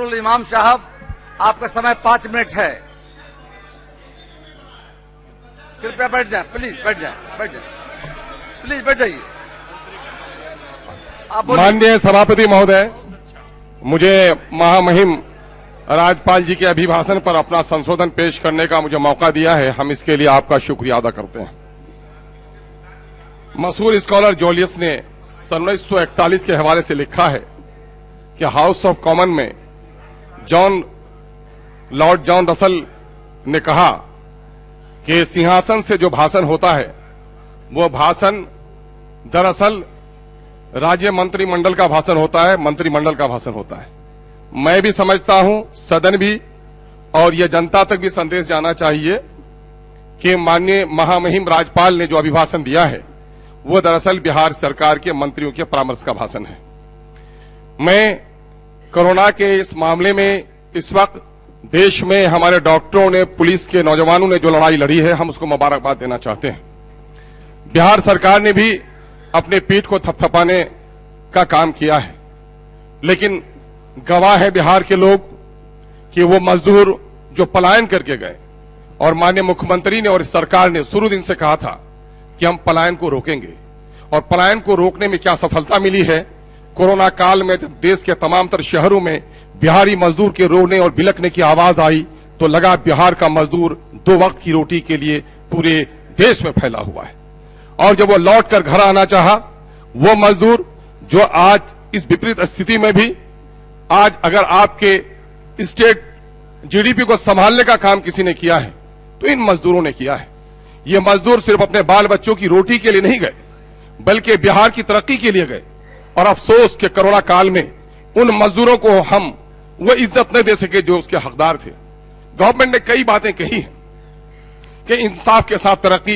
नूरुल इमाम साहब, आपका समय 5 मिनट है। कृपया बैठ जाएं, प्लीज बैठ जाएं, प्लीज बैठ जाइए। माननीय सभापति महोदय, मुझे महामहिम राज्यपाल जी के अभिभाषण पर अपना संशोधन पेश करने का मुझे मौका दिया है, हम इसके लिए आपका शुक्रिया अदा करते हैं। मशहूर स्कॉलर जोलियस ने सन 1941 के हवाले से लिखा है कि हाउस ऑफ कॉमन में लॉर्ड जॉन रसल ने कहा कि सिंहासन से जो भाषण होता है वो भाषण दरअसल राज्य मंत्रिमंडल का भाषण होता है, मंत्रिमंडल का भाषण होता है। मैं भी समझता हूं, सदन भी, और यह जनता तक भी संदेश जाना चाहिए कि माननीय महामहिम राज्यपाल ने जो अभिभाषण दिया है वो दरअसल बिहार सरकार के मंत्रियों के परामर्श का भाषण है। मैं कोरोना के इस मामले में इस वक्त देश में हमारे डॉक्टरों ने, पुलिस के नौजवानों ने जो लड़ाई लड़ी है, हम उसको मुबारकबाद देना चाहते हैं। बिहार सरकार ने भी अपने पीठ को थपथपाने का काम किया है, लेकिन गवाह है बिहार के लोग कि वो मजदूर जो पलायन करके गए, और माननीय मुख्यमंत्री ने और इस सरकार ने शुरू दिन से कहा था कि हम पलायन को रोकेंगे, और पलायन को रोकने में क्या सफलता मिली है। कोरोना काल में जब देश के तमाम तर शहरों में बिहारी मजदूर के रोने और बिलखने की आवाज आई तो लगा बिहार का मजदूर 2 वक्त की रोटी के लिए पूरे देश में फैला हुआ है। और जब वो लौट कर घर आना चाहा, वो मजदूर जो आज इस विपरीत स्थिति में भी, आज अगर आपके स्टेट जीडीपी को संभालने का काम किसी ने किया है तो इन मजदूरों ने किया है। ये मजदूर सिर्फ अपने बाल बच्चों की रोटी के लिए नहीं गए, बल्कि बिहार की तरक्की के लिए गए। और अफसोस के कोरोना काल में उन मजदूरों को हम वो इज्जत नहीं दे सके जो उसके हकदार थे। गवर्नमेंट ने कई बातें कही हैं कि इंसाफ के साथ तरक्की,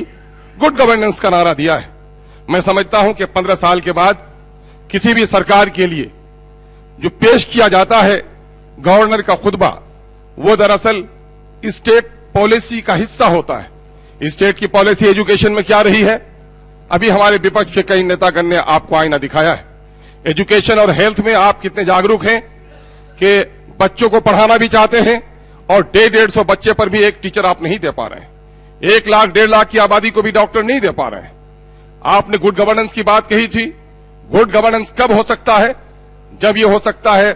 गुड गवर्नेंस का नारा दिया है। मैं समझता हूं कि 15 साल के बाद किसी भी सरकार के लिए जो पेश किया जाता है गवर्नर का खुतबा, वो दरअसल स्टेट पॉलिसी का हिस्सा होता है। स्टेट की पॉलिसी एजुकेशन में क्या रही है, अभी हमारे विपक्ष के कई नेतागण ने आपको आईना दिखाया है। एजुकेशन और हेल्थ में आप कितने जागरूक हैं कि बच्चों को पढ़ाना भी चाहते हैं, और 150 बच्चे पर भी एक टीचर आप नहीं दे पा रहे हैं। 1 लाख 1.5 लाख की आबादी को भी डॉक्टर नहीं दे पा रहे हैं। आपने गुड गवर्नेंस की बात कही थी। गुड गवर्नेंस कब हो सकता है, जब ये हो सकता है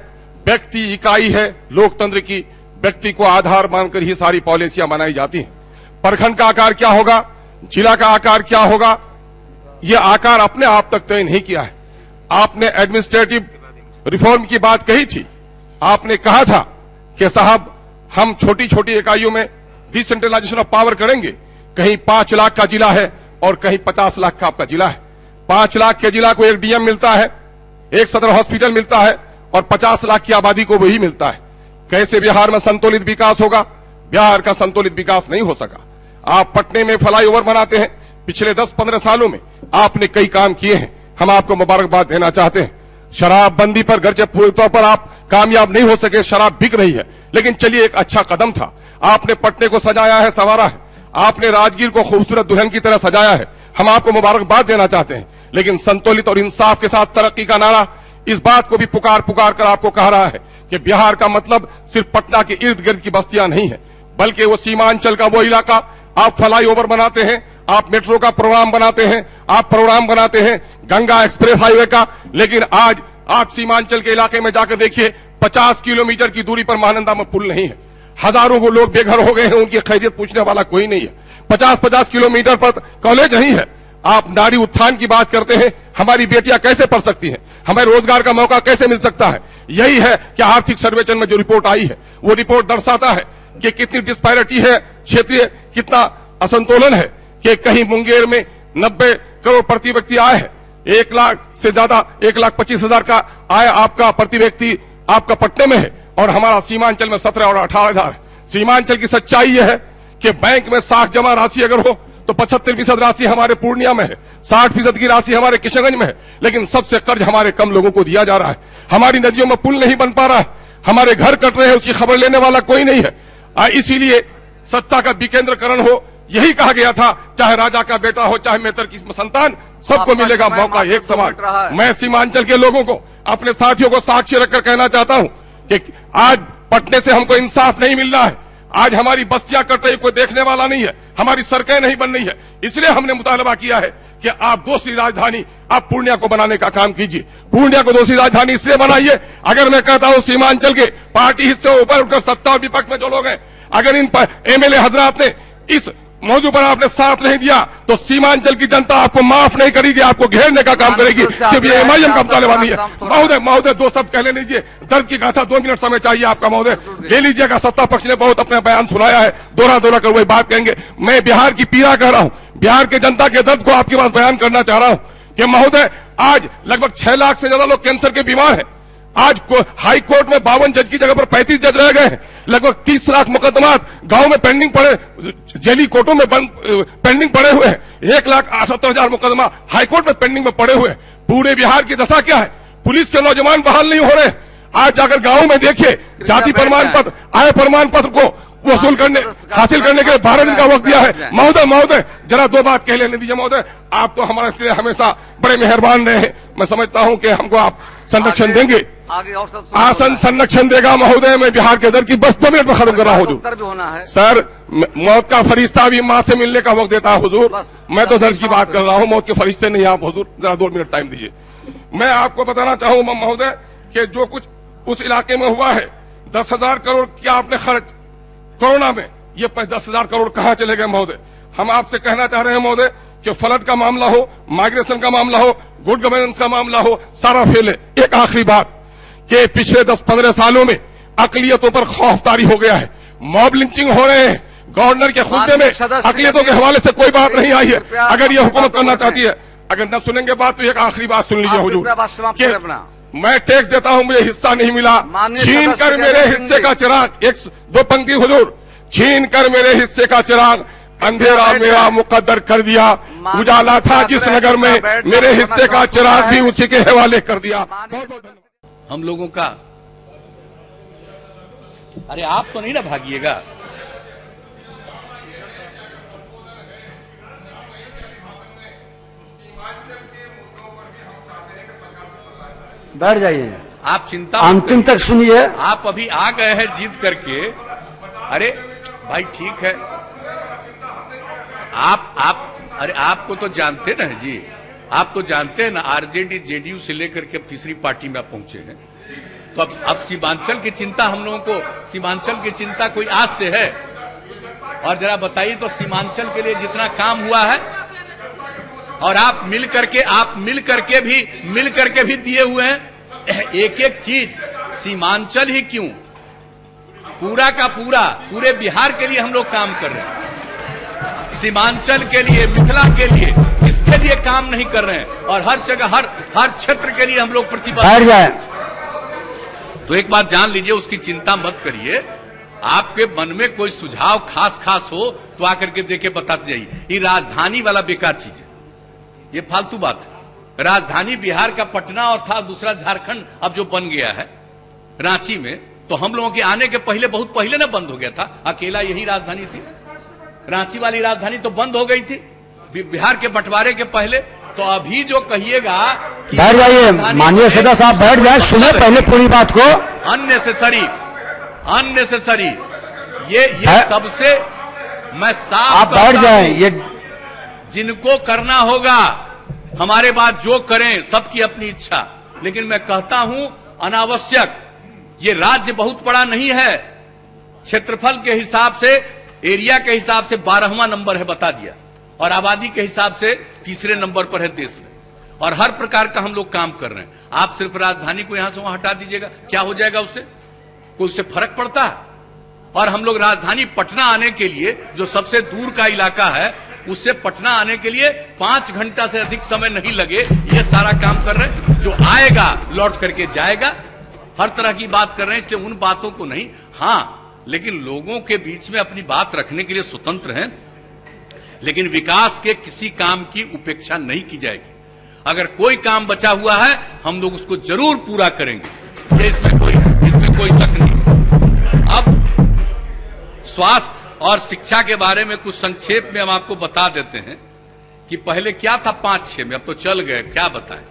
व्यक्ति इकाई है लोकतंत्र की, व्यक्ति को आधार मानकर ही सारी पॉलिसियां बनाई जाती हैं। प्रखंड का आकार क्या होगा, जिला का आकार क्या होगा, यह आकार अपने आप तक तय नहीं किया है। आपने एडमिनिस्ट्रेटिव रिफॉर्म की बात कही थी। आपने कहा था कि साहब हम छोटी छोटी इकाइयों में डिसेंट्रलाइजेशन ऑफ पावर करेंगे। कहीं 5 लाख का जिला है और कहीं 50 लाख का आपका जिला है। 5 लाख के जिला को एक डीएम मिलता है, एक सदर हॉस्पिटल मिलता है, और 50 लाख की आबादी को वही मिलता है। कैसे बिहार में संतुलित विकास होगा? बिहार का संतुलित विकास नहीं हो सका। आप पटने में फ्लाईओवर बनाते हैं, पिछले 10-15 सालों में आपने कई काम किए हैं, हम आपको मुबारकबाद देना चाहते हैं। शराबबंदी पर गर्जे पूरे तौर पर आप कामयाब नहीं हो सके, शराब बिक रही है, लेकिन चलिए एक अच्छा कदम था। आपने पटने को सजाया है, संवारा है, आपने राजगीर को खूबसूरत दुल्हन की तरह सजाया है, हम आपको मुबारकबाद देना चाहते हैं। लेकिन संतुलित और इंसाफ के साथ तरक्की का नारा इस बात को भी पुकार पुकार कर आपको कह रहा है कि बिहार का मतलब सिर्फ पटना के इर्द गिर्द की बस्तियां नहीं है, बल्कि वो सीमांचल का वो इलाका। आप फ्लाईओवर बनाते हैं, आप मेट्रो का प्रोग्राम बनाते हैं, आप प्रोग्राम बनाते हैं गंगा एक्सप्रेस हाईवे का, लेकिन आज आप सीमांचल के इलाके में जाकर देखिए 50 किलोमीटर की दूरी पर महानंदा में पुल नहीं है। हजारों को लोग बेघर हो गए हैं, उनकी खैरियत पूछने वाला कोई नहीं है। 50-50 किलोमीटर पर कॉलेज नहीं है। आप नारी उत्थान की बात करते हैं, हमारी बेटियां कैसे पढ़ सकती हैं, हमें रोजगार का मौका कैसे मिल सकता है? यही है कि आर्थिक सर्वेक्षण में जो रिपोर्ट आई है वो रिपोर्ट दर्शाता है कि कितनी डिस्पैरिटी है, क्षेत्रीय कितना असंतुलन है, कि कहीं मुंगेर में 90 करोड़ प्रति व्यक्ति आय है, 1 लाख से ज्यादा 1,25,000 का आय आपका प्रति व्यक्ति आपका पटने में है, और हमारा सीमांचल में 17 और 18,000 है। सीमांचल की सच्चाई यह है कि बैंक में साख जमा राशि अगर हो तो 75% राशि हमारे पूर्णिया में है, 60% की राशि हमारे किशनगंज में है, लेकिन सबसे कर्ज हमारे कम लोगों को दिया जा रहा है। हमारी नदियों में पुल नहीं बन पा रहा है, हमारे घर कट रहे हैं, उसकी खबर लेने वाला कोई नहीं है। इसीलिए सत्ता का विकेंद्रीकरण हो, यही कहा गया था, चाहे राजा का बेटा हो, चाहे मेहतर की संतान, सबको मिलेगा मौका एक समान। मैं सीमांचल के लोगों को, अपने साथियों को साक्षी रखकर कहना चाहता हूं कि आज पटने से हमको इंसाफ नहीं मिल रहा है, आज हमारी बस्तियां कट रही, कोई देखने वाला नहीं है, हमारी सड़कें नहीं बन रही है। इसलिए हमने मुतालबा किया है कि आप दूसरी राजधानी आप पूर्णिया को बनाने का काम कीजिए। पूर्णिया को दूसरी राजधानी इसलिए बनाइए, अगर मैं कहता हूं सीमांचल के पार्टी हिस्से ऊपर उठकर सत्ता और विपक्ष में जो लोग हैं, अगर इन एमएलए हजरात ने इस मौजू पर आपने साथ नहीं दिया तो सीमांचल की जनता आपको माफ नहीं करेगी, आपको घेरने का काम करेगी। सिर्फ ये एमआईएम का मुतालबा नहीं है। महोदय दो शब्द कह लीजिए, दर्द की गाथा 2 मिनट समय चाहिए आपका महोदय, ले लीजिएगा। सत्ता पक्ष ने बहुत अपना बयान सुनाया है, दोहरा कर वही बात कहेंगे। मैं बिहार की पीड़ा कह रहा हूं, बिहार के जनता के दर्द को आपके पास बयान करना चाह रहा हूं कि महोदय आज लगभग 6 लाख से ज्यादा लोग कैंसर के बीमार हैं। आज हाई कोर्ट में 52 जज की जगह पर 35 जज रह गए हैं। लगभग 30 लाख मुकदमात गांव में पेंडिंग पड़े, जेली कोर्टों में पेंडिंग पड़े हुए हैं। 1,78,000 मुकदमा हाई कोर्ट में पेंडिंग में पड़े हुए हैं। पूरे बिहार की दशा क्या है? पुलिस के नौजवान बहाल नहीं हो रहे। आज जाकर गांव में देखिए, जाति प्रमाण पत्र, आय प्रमाण पत्र को हासिल करने के लिए 12 दिन का वक्त दिया है। महोदय जरा 2 बात कह लेने दीजिए। महोदय आप तो हमारे लिए हमेशा बड़े मेहरबान रहे हैं, मैं समझता हूं कि हमको आप संरक्षण देंगे, आसन संरक्षण देगा। महोदय मैं बिहार के दर की बस 2 मिनट में खत्म कर रहा हूँ हुजूर। सर मौत का फरिश्ता भी माँ से मिलने का वक्त देता है हुजूर, मैं तो दर्द की बात कर रहा हूँ, मौत के फरिश्ते नहीं आप हुजूर। जरा 2 मिनट टाइम दीजिए। मैं आपको बताना चाहूँ महोदय कि जो कुछ उस इलाके में हुआ है, 10,000 करोड़ क्या आपने खर्च कोरोना में, ये 10,000 करोड़ कहाँ चले गए महोदय? हम आपसे कहना चाह रहे हैं महोदय कि फ्लड का मामला हो, माइग्रेशन का मामला हो, गुड गवर्नेंस का मामला हो, सारा फेल है। एक आखिरी बात कि पिछले 10-15 सालों में अकलियतों पर खौफतारी हो गया है, मॉब लिंचिंग हो रहे हैं। गवर्नर के खुदे में अकलियतों के हवाले से कोई बात नहीं आई है। अगर ये हुकूमत करना चाहती है, अगर न सुनेंगे बात तो एक आखिरी बात सुन लीजिए हुजूर, मैं टैक्स देता हूं, मुझे हिस्सा नहीं मिला, छीन कर मेरे हिस्से का चिराग, 1-2 पंक्ति हुजूर, छीन कर मेरे हिस्से का चिराग, अंधेरा मेरा मुकद्दर कर दिया, उजाला था जिस नगर में, मेरे हिस्से का चिराग भी उसी के हवाले कर दिया। हम लोगों का, अरे आप तो नहीं ना भागिएगा। बैठ जाइए, आप चिंता अंतिम तक सुनिए। आप अभी आ गए हैं जीत करके। अरे भाई ठीक है, आप अरे आपको तो जानते ना जी, आप तो जानते हैं ना, आरजेडी जेडीयू से लेकर के अब तीसरी पार्टी में आप पहुंचे हैं। तो अब सीमांचल की चिंता हम लोगों को, सीमांचल की चिंता कोई आज से है? और जरा बताइए तो सीमांचल के लिए जितना काम हुआ है, और आप मिल करके भी दिए हुए हैं। एक चीज, सीमांचल ही क्यों, पूरा का पूरा पूरे बिहार के लिए हम लोग काम कर रहे हैं, सीमांचल के लिए, मिथिला के लिए, इसके लिए काम नहीं कर रहे हैं। और हर जगह हर क्षेत्र के लिए हम लोग प्रतिबद्ध हैं। तो एक बात जान लीजिए, उसकी चिंता मत करिए। आपके मन में कोई सुझाव खास हो तो आकर के देके बताते जाइए। ये राजधानी वाला बेकार चीज है, ये फालतू बात है। राजधानी बिहार का पटना और था दूसरा झारखंड, अब जो बन गया है रांची में, तो हम लोगों के आने के पहले, बहुत पहले ना बंद हो गया था। अकेला यही राजधानी थी, रांची वाली राजधानी तो बंद हो गई थी बिहार के बंटवारे के पहले। तो अभी जो कहिएगा, बैठ जाइए माननीय सदस्य साहब, बैठ जाए, सुने पहले पूरी बात को। अननेसेसरी ये सबसे मैं साफ, आप बैठ जाए। ये जिनको करना होगा हमारे बाद जो करें, सबकी अपनी इच्छा, लेकिन मैं कहता हूं अनावश्यक। ये राज्य बहुत बड़ा नहीं है, क्षेत्रफल के हिसाब से, एरिया के हिसाब से 12वां नंबर है, बता दिया, और आबादी के हिसाब से 3रे नंबर पर है देश में। और हर प्रकार का हम लोग काम कर रहे हैं। आप सिर्फ राजधानी को यहां से वहां हटा दीजिएगा, क्या हो जाएगा उससे? कोई उससे फर्क पड़ता है? और हम लोग राजधानी पटना आने के लिए, जो सबसे दूर का इलाका है, उससे पटना आने के लिए 5 घंटा से अधिक समय नहीं लगे, ये सारा काम कर रहे हैं। जो आएगा लौट करके जाएगा, हर तरह की बात कर रहे हैं, इसलिए उन बातों को नहीं। हाँ, लेकिन लोगों के बीच में अपनी बात रखने के लिए स्वतंत्र हैं, लेकिन विकास के किसी काम की उपेक्षा नहीं की जाएगी। अगर कोई काम बचा हुआ है, हम लोग उसको जरूर पूरा करेंगे, इसमें कोई शक नहीं। अब स्वास्थ्य और शिक्षा के बारे में कुछ संक्षेप में हम आपको बता देते हैं कि पहले क्या था 5-6 में, अब तो चल गए, क्या बताएं।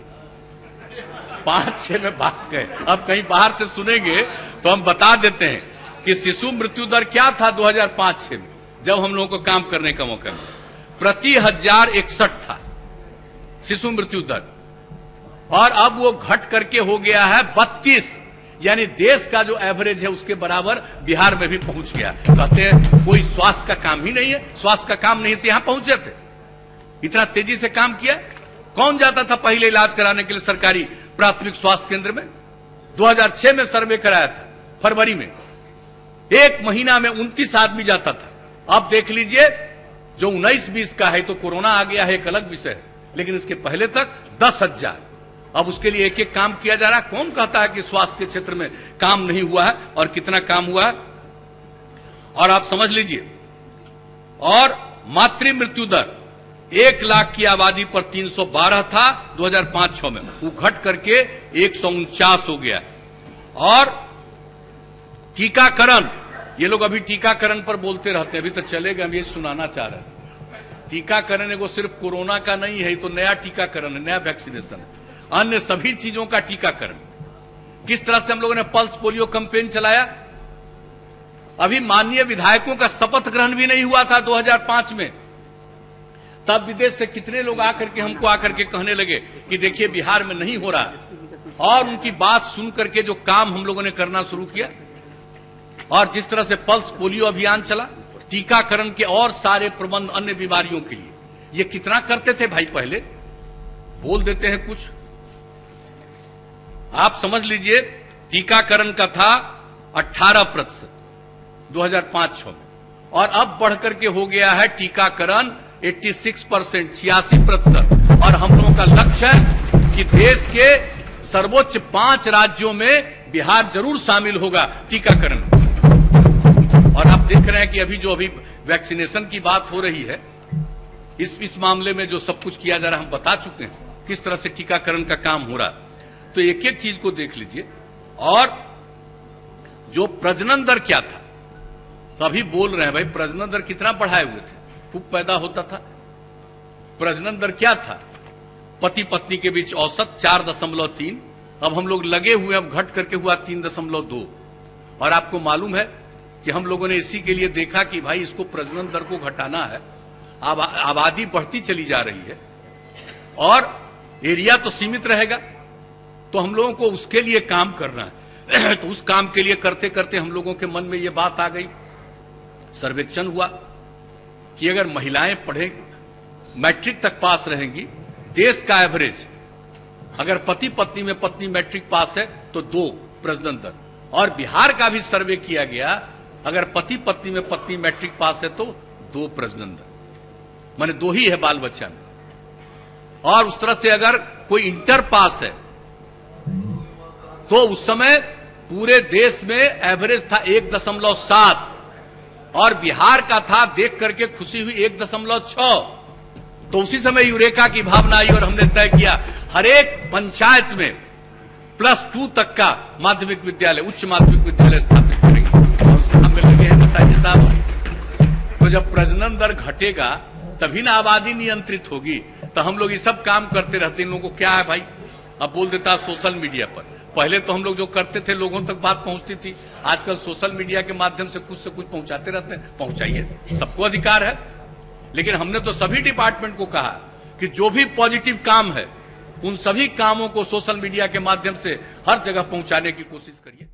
5-6 में भाग गए, अब कहीं बाहर से सुनेंगे तो हम बता देते हैं कि शिशु मृत्यु दर क्या था 2005-6 में, जब हम लोगों को काम करने का मौका मिला। प्रति 1061 था शिशु मृत्यु दर, और अब वो घट करके हो गया है 32, यानी देश का जो एवरेज है उसके बराबर बिहार में भी पहुंच गया। कहते हैं कोई स्वास्थ्य का काम ही नहीं है, स्वास्थ्य का काम नहीं थे, यहां पहुंचे थे, इतना तेजी से काम किया। कौन जाता था पहले इलाज कराने के लिए सरकारी प्राथमिक स्वास्थ्य केंद्र में? 2006 में सर्वे कराया था, फरवरी में, एक महीना में 29 आदमी जाता था। अब देख लीजिए, जो 19-20 का है तो कोरोना आ गया है, एक अलग विषय है, लेकिन इसके पहले तक 10,000। अब उसके लिए एक एक काम किया जा रहा है। कौन कहता है कि स्वास्थ्य के क्षेत्र में काम नहीं हुआ है, और कितना काम हुआ है? और आप समझ लीजिए, और मातृ मृत्यु दर 1 लाख की आबादी पर 312 था 2005-6 में, वो घट करके 149 हो गया। और टीकाकरण, ये लोग अभी टीकाकरण पर बोलते रहते हैं, अभी तो चलेगा, हम ये सुनाना चाह रहे हैं। टीकाकरण वो सिर्फ कोरोना का नहीं है, तो नया टीकाकरण है, नया वैक्सीनेशन है, अन्य सभी चीजों का टीकाकरण। किस तरह से हम लोगों ने पल्स पोलियो कैंपेन चलाया। अभी माननीय विधायकों का शपथ ग्रहण भी नहीं हुआ था 2005 में, तब विदेश से कितने लोग आकर के हमको आकर के कहने लगे कि देखिए बिहार में नहीं हो रहा, और उनकी बात सुन करके जो काम हम लोगों ने करना शुरू किया, और जिस तरह से पल्स पोलियो अभियान चला, टीकाकरण के और सारे प्रबंध अन्य बीमारियों के लिए, ये कितना करते थे भाई। पहले बोल देते हैं कुछ, आप समझ लीजिए, टीकाकरण का था 18% 2005-6 में, और अब बढ़कर के हो गया है टीकाकरण 86%, 86%। और हम लोगों का लक्ष्य है कि देश के सर्वोच्च 5 राज्यों में बिहार जरूर शामिल होगा टीकाकरण। और आप देख रहे हैं कि अभी वैक्सीनेशन की बात हो रही है, इस मामले में जो सब कुछ किया जा रहा है हम बता चुके हैं, किस तरह से टीकाकरण का काम हो रहा है। तो एक एक चीज को देख लीजिए। और जो प्रजनन दर क्या था, सभी बोल रहे हैं भाई प्रजनन दर कितना बढ़ाए हुए थे, खूब पैदा होता था। प्रजनन दर क्या था? पति पत्नी के बीच औसत 4.3, अब हम लोग लगे हुए, अब घट करके हुआ 3.2। और आपको मालूम है कि हम लोगों ने इसी के लिए देखा कि भाई इसको प्रजनन दर को घटाना है, आबादी बढ़ती चली जा रही है और एरिया तो सीमित रहेगा, तो हम लोगों को उसके लिए काम करना है। तो उस काम के लिए करते करते हम लोगों के मन में ये बात आ गई, सर्वेक्षण हुआ कि अगर महिलाएं पढ़े, मैट्रिक तक पास रहेंगी, देश का एवरेज, अगर पति पत्नी में पत्नी मैट्रिक पास है तो 2 प्रजनन दर। और बिहार का भी सर्वे किया गया, अगर पति पत्नी में पत्नी मैट्रिक पास है तो 2 प्रजनन दर, माने 2 ही है बाल बच्चा में। और उस तरह से अगर कोई इंटर पास है तो उस समय पूरे देश में एवरेज था 1.7, और बिहार का था, देख करके खुशी हुई, 1.6। तो उसी समय यूरेका की भावना आई और हमने तय किया हर एक पंचायत में +2 तक का माध्यमिक विद्यालय, उच्च माध्यमिक विद्यालय स्थापित करेंगे। और उस काम में लगे हैं, बताइए साहब। तो जब प्रजनन दर घटेगा तभी ना आबादी नियंत्रित होगी। तो हम लोग ये सब काम करते रहते हैं। इन लोगों को क्या है भाई, अब बोल देता सोशल मीडिया पर। पहले तो हम लोग जो करते थे लोगों तक बात पहुंचती थी, आजकल सोशल मीडिया के माध्यम से कुछ पहुंचाते रहते हैं। पहुंचाइए, सबको अधिकार है, लेकिन हमने तो सभी डिपार्टमेंट को कहा कि जो भी पॉजिटिव काम है उन सभी कामों को सोशल मीडिया के माध्यम से हर जगह पहुंचाने की कोशिश करिए।